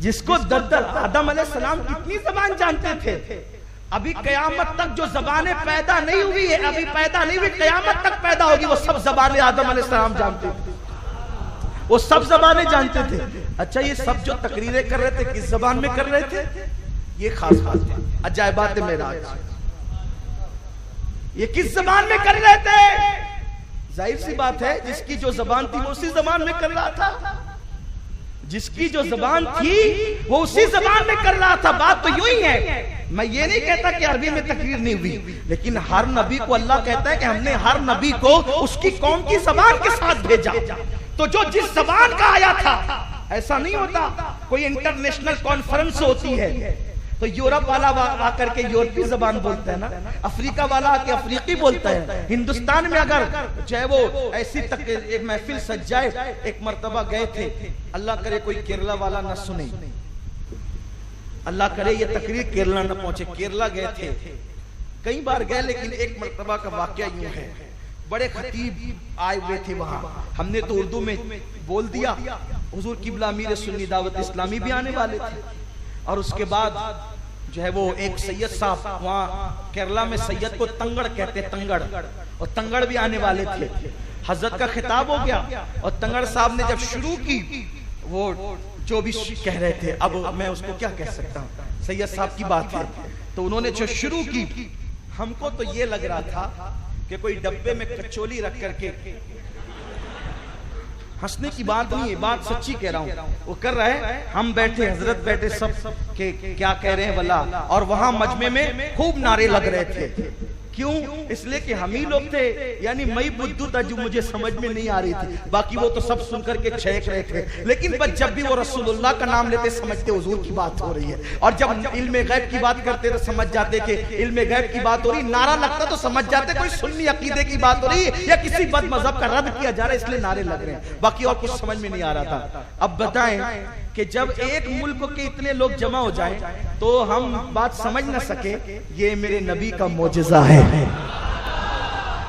جس کو در آدم علیہ السلام کتنی زبان جانتے تھے. ابھی قیامت تک جو زبانیں پیدا نہیں ہوئی ہے، ابھی پیدا نہیں ہوئی، قیامت تک پیدا ہوگی، وہ سب زبانیں آدم علیہ السلام جانتے تھے. وہ سب زبانیں جانتے تھے. اچھا یہ سب جو تقریریں کر رہے تھے کس زبان میں کر رہے تھے؟ یہ خاص بات ہے، عجائبات معراج. یہ کس زبان میں کر رہے تھے؟ ظاہر سی بات ہے جس کی جو زبان تھی وہ اسی زبان میں کر رہا تھا. جس کی جو زبان تھی وہ اسی زبان میں کر رہا تھا. بات تو یوں ہی ہے. میں یہ نہیں کہتا کہ عربی میں تقریر نہیں ہوئی، لیکن ہر نبی کو اللہ کہتا ہے کہ ہم نے ہر نبی کو اس کی قوم کی زبان کے ساتھ بھیجا. تو جو جس زبان کا آیا تھا، ایسا نہیں ہوتا کوئی انٹرنیشنل کانفرنس ہوتی ہے تو یورپ والا آ کر کے یورپی زبان بولتا ہے نا، افریقہ والا آ کے افریقی بولتا ہے. ہندوستان میں اگر چاہے وہ ایسی ایک محفل سج جائے، ایک مرتبہ گئے تھے، اللہ کرے کوئی کیرلا والا نہ سنے، اللہ کرے یہ تقریر کیرلا نہ پہنچے. کیرلا گئے تھے، کئی بار گئے، لیکن ایک مرتبہ کا واقعہ یوں ہے. بڑے خطیب آئے ہوئے تھے وہاں، ہم نے تو اردو میں بول دیا. حضور قبلہ امیر سنی دعوت اسلامی بھی آنے والے تھے، اور اس کے بعد جو ہے وہ ایک سید صاحب، وہاں کیرلا میں سید کو تنگڑ کہتے ہیں، تنگڑ، اور تنگڑ بھی آنے والے تھے. حضرت کا خطاب ہو گیا اور تنگڑ صاحب نے جب شروع کی، وہ جو بھی کہہ رہے تھے، اب میں اس کو کیا کہہ سکتا ہوں، سید صاحب کی بات ہے، تو انہوں نے جو شروع کی، ہم کو تو یہ لگ رہا تھا کہ کوئی ڈبے میں کچولی رکھ کر کے، ہنسنے کی بات نہیں ہے، بات سچی کہہ رہا ہوں، وہ کر رہا ہے، ہم بیٹھے، حضرت بیٹھے، سب کہ کیا کہہ رہے ہیں والا، اور وہاں مجمع میں خوب نعرے لگ رہے تھے. کیوں؟ اس لیے کہ ہم ہی لوگ تھے، یعنی مئی بدھو تھا جو مجھے سمجھ میں نہیں آ رہی تھی، باقی وہ تو سب سن کر کے چھینک رہے تھے. لیکن بس جب بھی وہ رسول اللہ کا نام لیتے سمجھتے حضور کی بات ہو رہی ہے، اور جب علم غیب کی بات کرتے تو سمجھ جاتے کہ علم غیب کی بات ہو رہی. نعرہ لگتا تو سمجھ جاتے کوئی سنی عقیدے کی بات ہو رہی ہے یا کسی بد مذہب کا رد کیا جا رہا ہے، اس لیے نعرے لگ رہے ہیں، باقی اور کچھ سمجھ میں نہیں آ رہا تھا. اب بتائیں کہ جب ایک ملک کے اتنے لوگ جمع ہو جائیں تو ہم بات سمجھ نہ سکے، یہ میرے نبی کا معجزہ ہے،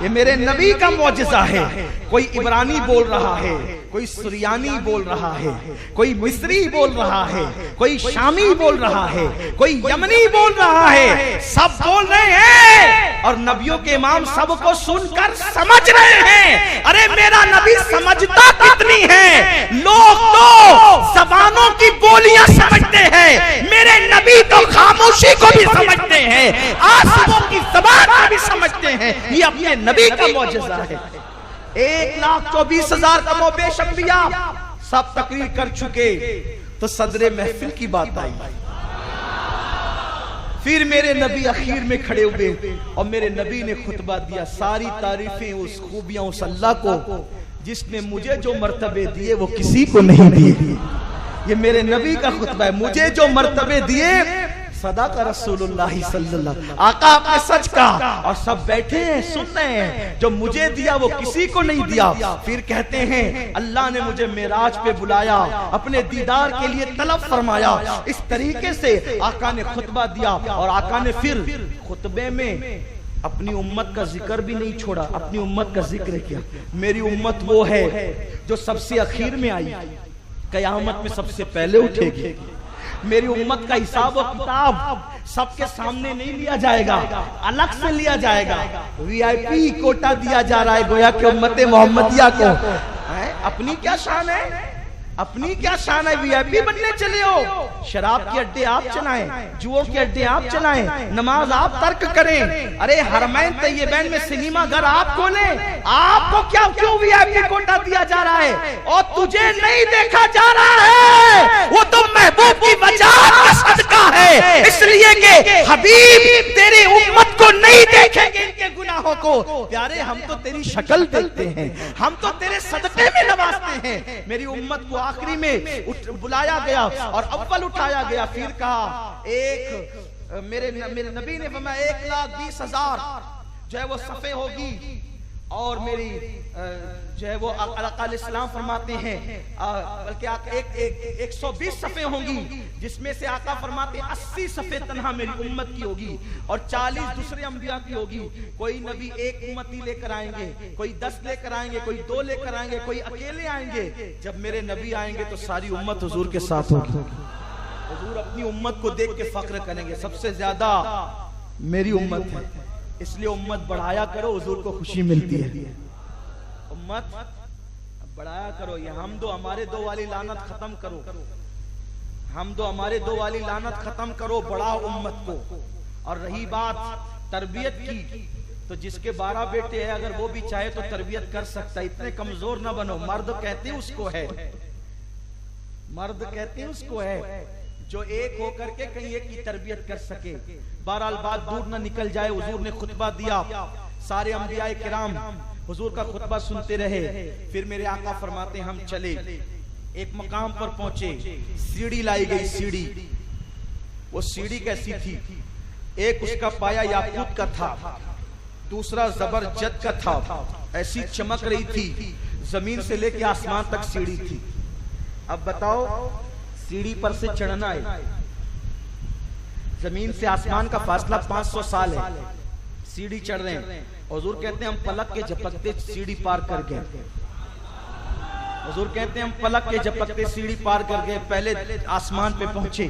یہ میرے نبی کا معجزہ ہے. کوئی عبرانی بول رہا ہے، کوئی سریانی بول رہا ہے، کوئی مصری بول رہا ہے، کوئی شامی بول رہا ہے، کوئی یمنی بول رہا ہے، سب بول رہے ہیں اور نبیوں کے امام سب کو سن کر سمجھ رہے ہیں. ارے میرا نبی سمجھتا کتنی ہے؟ لوگ تو زبانوں کی بولیاں سمجھتے ہیں، میرے نبی تو خاموشی کو بھی سمجھتے ہیں، آسموں کی زبان کو بھی سمجھتے ہیں. یہ اپنے نبی کا معجزہ ہے. 1,24,000 کم و بیش انبیاء سب تقریر کر چکے تو صدر محفل کی بات آئی. پھر میرے نبی اخیر میں کھڑے ہوئے اور میرے نبی نے خطبہ دیا. ساری تعریفیں اس خوبیاں اس اللہ کو جس نے مجھے جو مرتبے دیے وہ کسی کو نہیں دیے. یہ میرے نبی کا خطبہ ہے. مجھے جو مرتبے دیے صدق رسول اللہ صلی اللہ علیہ وسلم، آقا آپ نے سچ کہا، اور سب بیٹھے ہیں سن رہے ہیں. جو مجھے دیا وہ کسی کو نہیں دیا. پھر کہتے ہیں اللہ نے مجھے معراج پہ بلایا، اپنے دیدار کے لیے طلب فرمایا. اس طریقے سے آقا نے خطبہ دیا، اور آقا نے پھر خطبے میں اپنی امت کا ذکر بھی نہیں چھوڑا، اپنی امت کا ذکر کیا. میری امت وہ ہے جو سب سے اخیر میں آئی، قیامت میں سب سے پہلے اٹھے گی. میری امت کا حساب و کتاب سب کے سامنے نہیں لیا جائے گا، الگ سے لیا جائے گا. وی آئی پی کوٹا دیا جا رہا ہے گویا کہ امت محمدیہ کو. اپنی کیا شان ہے، اپنی کیا شان ہے؟ وی آئی پی بننے چلے ہو. شراب کے اڈے آپ چلائیں، جوؤں کے اڈے آپ چلائیں، نماز آپ ترک کریں. ارے حرمین طیبین میں سنیما گھر آپ کھولیں. آپ کو کیوں وی آئی پی کوٹا دیا جا رہا ہے اور تجھے نہیں دیکھا جا رہا ہے؟ وہ تو محبوب کی وجہ کا صدقہ ہے، اس لیے کہ حبیب تیری امت کو نہیں دیکھیں گے ان کے گناہوں کو. پیارے ہم تو تیری شکل دیکھتے ہیں، ہم تو تیرے صدقے میں نوازتے ہیں. میری امت کو آخری میں بلایا گیا اور اول اٹھایا گیا. پھر کہا میرے نبی نے فرمایا 1,20,000 جو ہے وہ صفحے ہوگی، اور میری جو ہے وہ آقا علیہ السلام فرماتے ہیں بلکہ 120 صفحے ہوں گی، جس میں سے آقا فرماتے ہیں 80 صفحے تنہا میری امت کی ہوگی اور 40 دوسرے انبیاء کی ہوگی. کوئی نبی ایک امتی لے کر آئیں گے، کوئی 10 لے کر آئیں گے، کوئی 2 لے کر آئیں گے، کوئی اکیلے آئیں گے. جب میرے نبی آئیں گے تو ساری امت حضور کے ساتھ ہوگی. حضور اپنی امت کو دیکھ کے فخر کریں گے، سب سے زیادہ میری امت ہے، اس لیے امت بڑھایا کرو، حضور کو خوشی ملتی ہے۔ امت بڑھایا کرو، یہ حمد و ہمارے دو والی لعنت ختم کرو، حمد و ہمارے دو والی لعنت ختم کرو، بڑھاؤ امت کو۔ اور رہی بات تربیت کی، تو جس کے 12 بیٹے ہیں اگر وہ بھی چاہے تو تربیت کر سکتا ہے، اتنے کمزور نہ بنو۔ مرد کہتے ہیں اس کو ہے، مرد کہتے ہیں اس کو ہے جو ایک ہو کر کے کہیں ایک کی تربیت کر سکے۔ بہرحال بات دور نہ نکل جائے، حضور نے خطبہ دیا، سارے انبیاء کرام حضور کا خطبہ سنتے رہے، پھر میرے آقا فرماتے ہیں ہم چلے، ایک مقام پر پہنچے، سیڑھی لائی گئی، سیڑھی، وہ سیڑھی کیسی تھی؟ ایک اس کا پایا یاقوت کا تھا، دوسرا زبرجد کا تھا، ایسی چمک رہی تھی، زمین سے لے کے آسمان تک سیڑھی تھی۔ اب بتاؤ سیڑھی پر سے چڑھنا ہے، زمین سے آسمان کا فاصلہ 500 سال ہے، سیڑھی چڑھ رہے ہیں، حضور کہتے ہیں ہم پلک کے جھپکتے سیڑھی پار کر گئے، حضور کہتے ہیں ہم پلک کے جھپکتے سیڑھی پار کر گئے، پہلے آسمان پہ پہنچے۔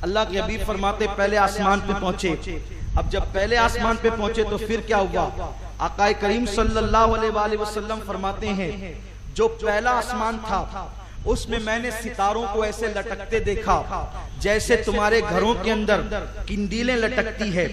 اللہ کے حبیب فرماتے پہلے آسمان پہ پہنچے، اب جب پہلے آسمان پہ پہنچے تو پھر کیا ہوا؟ آقا کریم صلی اللہ علیہ وآلہ وسلم فرماتے ہیں جو پہلا آسمان تھا اس میں نے ستاروں کو ایسے لٹکتے دیکھا جیسے تمہارے گھروں کے اندر کندیلیں لٹکتی ہے،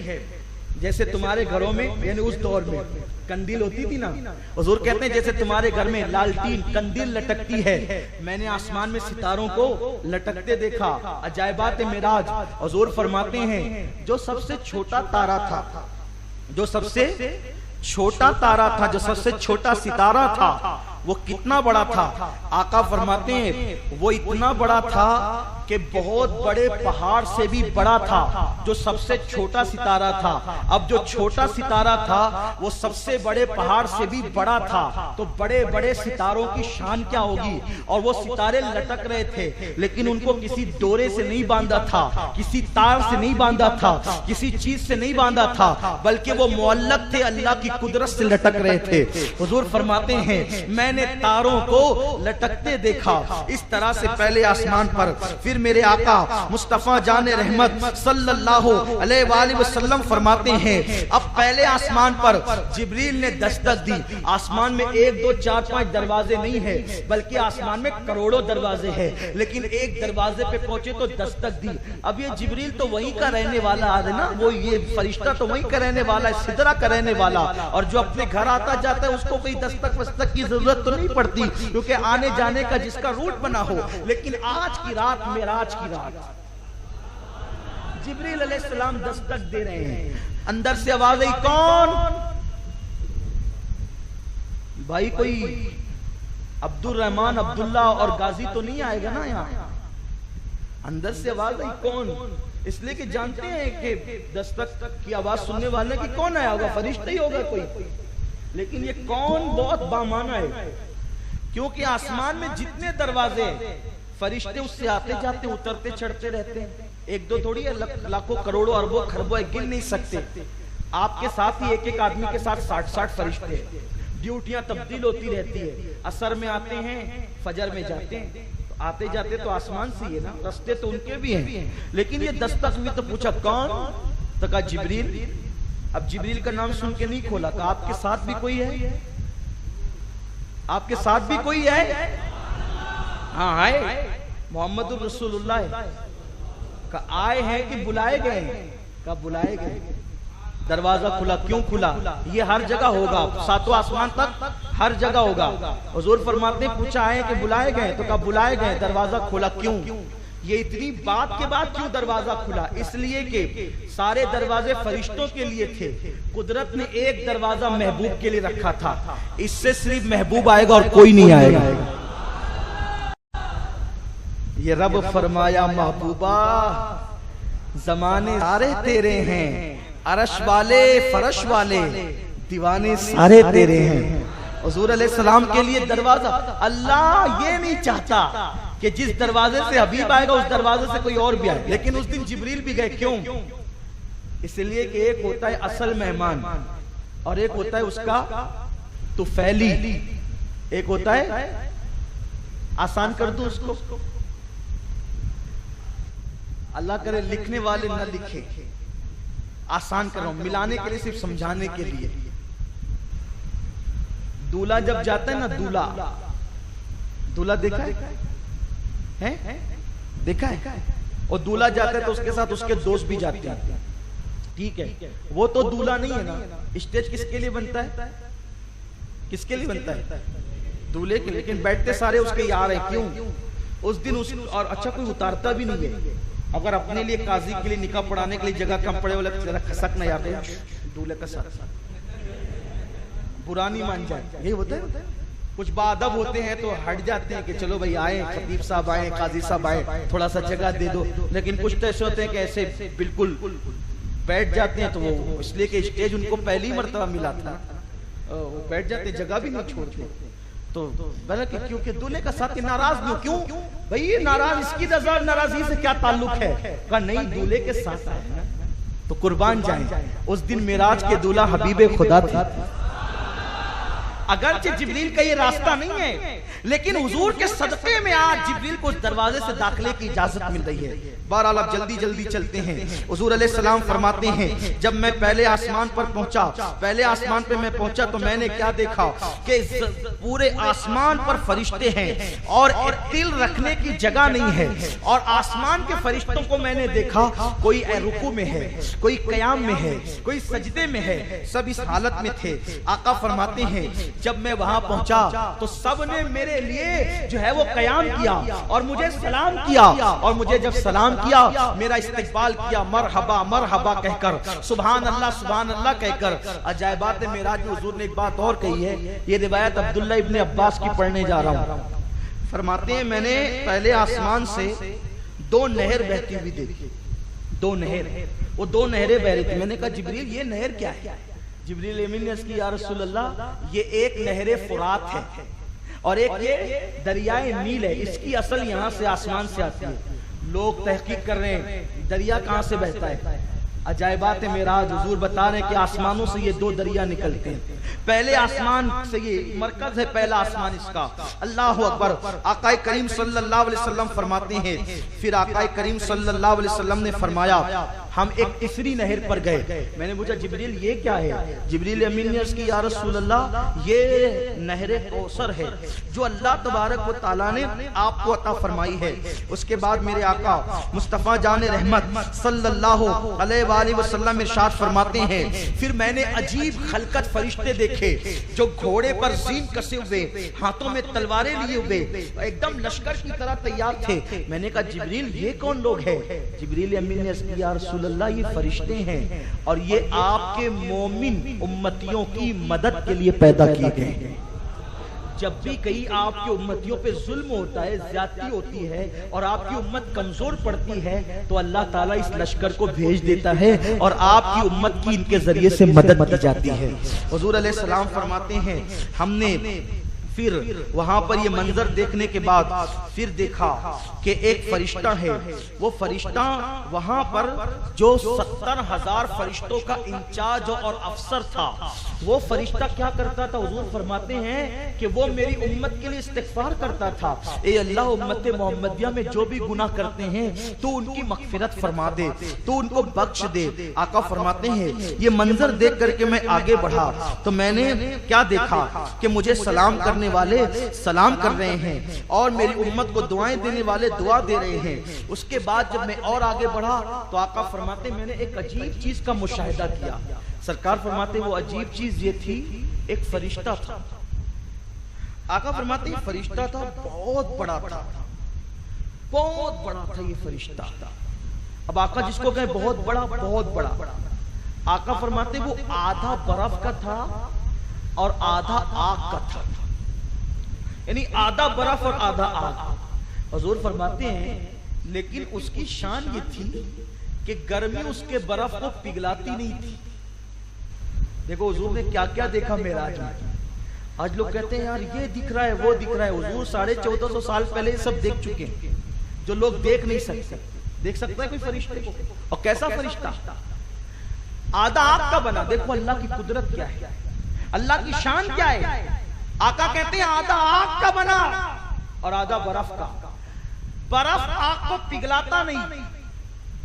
جیسے تمہارے گھروں میں، یعنی اس دور میں کندیل ہوتی تھی نا، حضور کہتے ہیں جیسے تمہارے گھر میں لالٹین کندیل لٹکتی ہے، میں نے آسمان میں ستاروں کو لٹکتے دیکھا۔ عجائبات معراج، حضور فرماتے ہیں جو سب سے چھوٹا تارا تھا، جو سب سے چھوٹا تارا تھا، جو سب سے چھوٹا ستارہ تھا، وہ کتنا بڑا تھا؟ آقا فرماتے ہیں وہ اتنا بڑا تھا کہ بہت بڑے پہاڑ سے بھی بڑا تھا، جو سب سے چھوٹا ستارہ تھا۔ اب جو چھوٹا ستارہ تھا وہ سب سے بڑے پہاڑ سے بھی بڑا تھا، تو بڑے بڑے ستاروں کی شان کیا ہوگی؟ اور وہ ستارے لٹک رہے تھے، لیکن ان کو کسی ڈورے سے نہیں باندھا تھا، کسی تار سے نہیں باندھا تھا، کسی چیز سے نہیں باندھا تھا، بلکہ وہ معلق تھے، اللہ کی قدرت سے لٹک رہے تھے۔ حضور فرماتے ہیں میں نے تاروں کو لٹکتے دیکھا اس طرح سے پہلے آسمان پر۔ پھر میرے آقا مصطفیٰ جان رحمت صلی اللہ علیہ وآلہ وسلم فرماتے ہیں اب پہلے آسمان پر جبریل نے دستک دی۔ آسمان میں 1 2 4 5 دروازے نہیں ہیں، بلکہ آسمان میں کروڑوں دروازے ہیں، لیکن ایک دروازے پہ پہنچے تو دستک دی۔ اب یہ جبریل تو وہیں کا رہنے والا ہے نا، وہ یہ فرشتہ تو وہیں کا رہنے والا ہے، سدرہ کا رہنے والا، اور جو اپنے گھر آتا جاتا ہے اس کو کوئی دستک وستک کی ضرورت تو نہیں پڑتی، کیونکہ آنے جانے کا جس کا روٹ بنا ہو۔ لیکن آج کی رات معراج کی رات، جبریل علیہ السلام دستک دے رہے ہیں، اندر سے آواز آئی کون؟ بھائی کوئی عبد الرحمن عبداللہ اور غازی تو نہیں آئے گا نا یہاں؟ اندر سے آواز آئی کون؟ اس لیے کہ جانتے ہیں کہ دستک کی آواز سننے والے کی کون آیا ہوگا؟ فرشتہ ہی ہوگا کوئی، لیکن یہ کون بہت بامانہ ہے، کیونکہ آسمان میں جتنے دروازے فرشتے اس سے آتے جاتے اترتے چڑھتے رہتے ہیں، 1 2 تھوڑی ہے، لاکھوں کروڑوں اربوں خربوں گن نہیں سکتے۔ آپ کے ساتھ ہی ایک آدمی کے ساتھ 60 فرشتے ہیں، ڈیوٹیاں تبدیل ہوتی رہتی ہے، عصر میں آتے ہیں، فجر میں جاتے ہیں، آتے جاتے تو آسمان سے ہے نا، رستے تو ان کے بھی ہیں، لیکن یہ دستک میں تو پوچھا کون؟ تو کہا جبریل۔ اب جبریل کا نام سن کے نہیں کھولا، کہا آپ کے ساتھ بھی کوئی ہے؟ آپ کے ساتھ بھی کوئی ہے؟ ہاں آئے، محمد رسول اللہ کہا آئے ہیں کہ بلائے گئے ہیں؟ کہا بلائے گئے۔ دروازہ کھلا، کیوں کھلا؟ یہ ہر جگہ ہوگا، 7واں آسمان تک ہر جگہ ہوگا۔ حضور فرماتے ہیں پوچھا آئے کہ بلائے گئے؟ تو کہا بلائے گئے۔ دروازہ کھلا، کیوں؟ یہ اتنی بات کے بعد کیوں دروازہ کھلا؟ اس لیے کہ سارے دروازے فرشتوں کے لیے تھے، قدرت نے ایک دروازہ محبوب کے لیے رکھا تھا، اس سے صرف محبوب آئے گا اور کوئی نہیں آئے گا۔ یہ رب فرمایا محبوبہ زمانے سارے تیرے ہیں، عرش والے فرش والے دیوانے سارے تیرے ہیں۔ حضور علیہ السلام کے لیے دروازہ، اللہ یہ نہیں چاہتا کہ جس دروازے سے حبیب آئے گا اس دروازے سے کوئی اور بھی آئے، لیکن اس دن جبریل بھی گئے۔ کیوں؟ اس لیے کہ ایک ہوتا ہے اصل مہمان اور ایک ہوتا ہے اس کا طفیلی، ایک ہوتا ہے، آسان کر دو اس کو، اللہ کرے لکھنے والے نہ لکھے، آسان کر رہا ہوں، ملانے کے لیے، صرف سمجھانے کے لیے۔ دولہا جب جاتا ہے نا، دولہا دیکھا ہے؟ دیکھا ہے؟ اور دولہا جاتا ہے تو اس کے ساتھ اس کے دوست بھی جاتے ہیں، ٹھیک ہے؟ وہ تو دولہا نہیں ہے نا، اسٹیج کس کے لیے بنتا ہے؟ کس کے لیے بنتا ہے؟ دولہے کے، لیکن بیٹھتے سارے اس کے یار ہیں، کیوں؟ اس دن اور اچھا کوئی اتارتا بھی نہیں ہے۔ اگر اپنے لیے قاضی کے لیے نکاح پڑھانے کے لیے جگہ کم پڑے والا ذرا کھسک نہ یار دولہے کا ساتھ برا نہیں مان جائے، یہ ہوتا ہے۔ کچھ باادب ہوتے ہیں تو ہٹ جاتے ہیں کہ چلو بھائی آئیں، خطیب صاحب آئیں، قاضی صاحب آئیں، تھوڑا سا جگہ دے دو، لیکن کچھ تو ایسے ہوتے ہیں کہ ایسے بالکل بیٹھ جاتے ہیں، تو وہ اس لیے کہ اسٹیج ان کو پہلی مرتبہ ملا تھا، وہ بیٹھ جاتے، جگہ بھی نہیں چھوڑتے۔ تو بلکہ کیونکہ دولہے کا ساتھ ناراض نہیں ہو، کیوں بھئی یہ ناراض، اس کی ناراضی سے کیا تعلق ہے؟ کہا نہیں، دولہے کے ساتھ ہے تو قربان جائیں۔ اس دن معراج کے دولہا حبیب خدا تھا۔ اگرچہ جبریل کا یہ راستہ نہیں ہے، لیکن حضور کے صدقے میں آج جبریل کو اس دروازے سے داخلے کی اجازت مل رہی ہے۔ بہرحال اب جلدی جلدی چلتے ہیں۔ حضور علیہ السلام فرماتے ہیں جب میں پہلے آسمان پر پہنچا، پہلے آسمان پہ میں پہنچا تو میں نے کیا دیکھا کہ پورے آسمان پر فرشتے ہیں اور دل رکھنے کی جگہ نہیں ہے، اور آسمان کے فرشتوں کو میں نے دیکھا، کوئی رکوع میں ہے، کوئی قیام میں ہے، کوئی سجدے میں ہے، سب اس حالت میں تھے۔ آقا فرماتے ہیں جب میں وہاں پہنچا تو سب نے میرے لیے جو ہے وہ قیام کیا اور مجھے سلام کیا، اور مجھے جب سلام کیا میرا استقبال کیا، مرحبا مرحبا کہہ کر، سبحان اللہ کہہ کر۔ عجائبات معراج میں حضور نے ایک بات اور کہی ہے، یہ روایت عبداللہ ابن عباس کی پڑھنے جا رہا ہوں۔ فرماتے ہیں میں نے پہلے آسمان سے 2 نہر بہتی ہوئی دیکھی، 2 نہر، وہ 2 نہریں بہ رہی تھی۔ میں نے کہا جبریل یہ نہر کیا ہے؟ جبریل امین نے اس کی یا رسول اللہ یہ ایک نہر فرات ہے اور ایک یہ دریائے نیل ہے، اس کی اصل یہاں سے آسمان سے آتی ہے۔ لوگ تحقیق کر رہے ہیں دریا کہاں سے بہتا ہے، عجائبات معراج حضور بتا رہے ہیں کہ آسمانوں سے یہ 2 دریا نکلتے ہیں۔ پہلے آسمان سے یہ مرکز ہے، پہلا آسمان اس کا، اللہ اکبر۔ آقا کریم صلی اللہ علیہ وسلم فرماتے ہیں پھر آقا کریم صلی اللہ علیہ وسلم نے فرمایا ہم ایک تیسری نہر پر گئے۔ میں نے پوچھا جبریل یہ کیا ہے؟ جبریل امین نے عرض کی یا رسول اللہ یہ نہر کوثر ہے جو اللہ تبارک و تعالیٰ نے آپ کو عطا فرمائی ہے۔ اس کے بعد میرے آقا مصطفیٰ جان رحمت صلی اللہ علیہ وآلہ وسلم ارشاد فرماتے ہیں پھر میں نے عجیب خلقت فرشتے دیکھے جو گھوڑے پر زین کسے ہوئے، ہاتھوں میں تلواریں لیے ہوئے، ایک دم لشکر کی طرح تیار تھے۔ میں نے کہا جبریل یہ کون لوگ ہیں؟ جبریل امین نے عرض کی یا رسول اللہ یہ فرشتے ہیں اور یہ آپ کے مومن امتیوں کی مدد کے لیے پیدا کیے گئے ہیں۔ جب بھی کہیں آپ کی امتیوں پہ ظلم ہوتا ہے، زیادتی ہوتی ہے اور آپ کی امت کمزور پڑتی ہے تو اللہ تعالیٰ اس لشکر کو بھیج دیتا ہے اور آپ کی امت کی ان کے ذریعے سے مدد کی جاتی ہے۔ حضور علیہ السلام فرماتے ہیں ہم نے پھر وہاں پر یہ منظر دیکھنے کے بعد پھر دیکھا کہ ایک فرشتہ ہے، وہ فرشتہ وہاں پر جو 70,000 فرشتوں کا انچارج اور افسر تھا، وہ فرشتہ کیا کرتا تھا؟ حضور فرماتے ہیں کہ وہ میری امت کے لیے استغفار کرتا تھا، اے اللہ امت محمدیہ میں جو بھی گناہ کرتے ہیں تو ان کی مغفرت فرما دے، تو ان کو بخش دے۔ آقا فرماتے ہیں یہ منظر دیکھ کر کے میں آگے بڑھا تو میں نے کیا دیکھا کہ مجھے سلام کرنے والے سلام کر رہے ہیں اور میری امت کو دعائیں دینے والے دعا دے رہے ہیں۔ اس کے بعد جب میں اور آگے بڑھا تو آقا فرماتے میں نے ایک عجیب چیز کا مشاہدہ کیا۔ سرکار فرماتے وہ عجیب چیز یہ تھی ایک فرشتہ تھا۔ آقا فرماتے یہ فرشتہ تھا بہت بڑا تھا، بہت بڑا تھا یہ فرشتہ۔ اب آقا جس کو کہیں بہت بڑا بہت بڑا، آقا فرماتے وہ آدھا برف کا تھا اور آدھا آگ کا تھا، یعنی آدھا برف اور آدھا آگ۔ حضور فرماتے ہیں لیکن اس کی شان یہ تھی کہ گرمی اس کے برف کو پگھلاتی نہیں تھی۔ دیکھو حضور نے کیا کیا دیکھا معراج میں۔ آج لوگ کہتے ہیں یار یہ دکھ رہا ہے وہ دکھ رہا ہے، حضور 1450 سال پہلے سب دیکھ چکے ہیں جو لوگ دیکھ نہیں سکتے۔ دیکھ سکتا ہے کوئی فرشتے کو؟ اور کیسا فرشتہ؟ آدھا آگ کا بنا۔ دیکھو اللہ کی قدرت کیا ہے، اللہ کی شان کیا ہے۔ آقا کہتے ہیں آدھا آگ کا بنا اور آدھا برف کا۔ برف آگ کو پگھلاتا نہیں،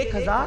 1000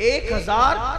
1000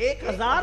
1000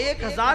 1000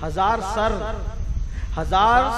1000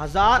1000,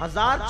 1000